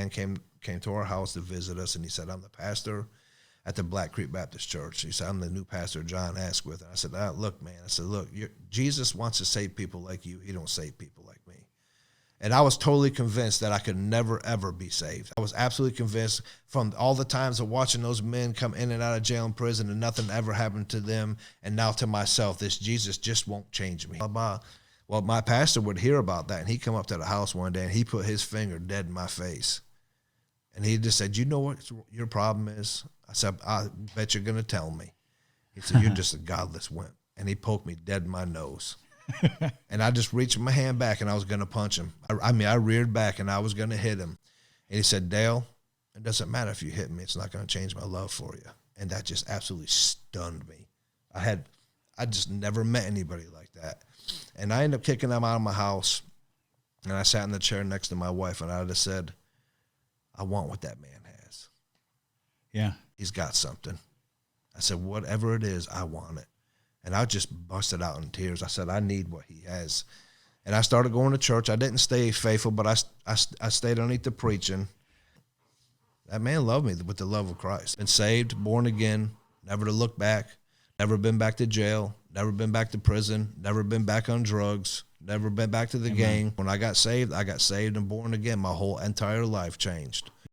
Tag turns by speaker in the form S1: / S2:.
S1: man came to our house to visit us, and he said, I'm the pastor at the Black Creek Baptist Church. He said, I'm the new pastor John Asquith. And I said, look, man. I said, look, Jesus wants to save people like you. He don't save people like me. And I was totally convinced that I could never, ever be saved. I was absolutely convinced from all the times of watching those men come in and out of jail and prison and nothing ever happened to them. And now to myself, this Jesus just won't change me. Well, my pastor would hear about that, and he'd come up to the house one day, and he put his finger dead in my face. And he just said, you know what your problem is? I said, I bet you're going to tell me. He said, you're just a godless wimp. And he poked me dead in my nose. And I just reached my hand back, and I was going to punch him. I reared back, and I was going to hit him. And he said, Dale, it doesn't matter if you hit me. It's not going to change my love for you. And that just absolutely stunned me. I just never met anybody like that. And I ended up kicking him out of my house. And I sat in the chair next to my wife, and I just said, I want what that man has.
S2: Yeah.
S1: He's got something. I said, whatever it is, I want it. And I just busted out in tears. I said, I need what he has. And I started going to church. I didn't stay faithful, but I stayed underneath the preaching. That man loved me with the love of Christ. Been saved, born again, never to look back, never been back to jail, never been back to prison, never been back on drugs, never been back to the gang. When I got saved and born again. My whole entire life changed.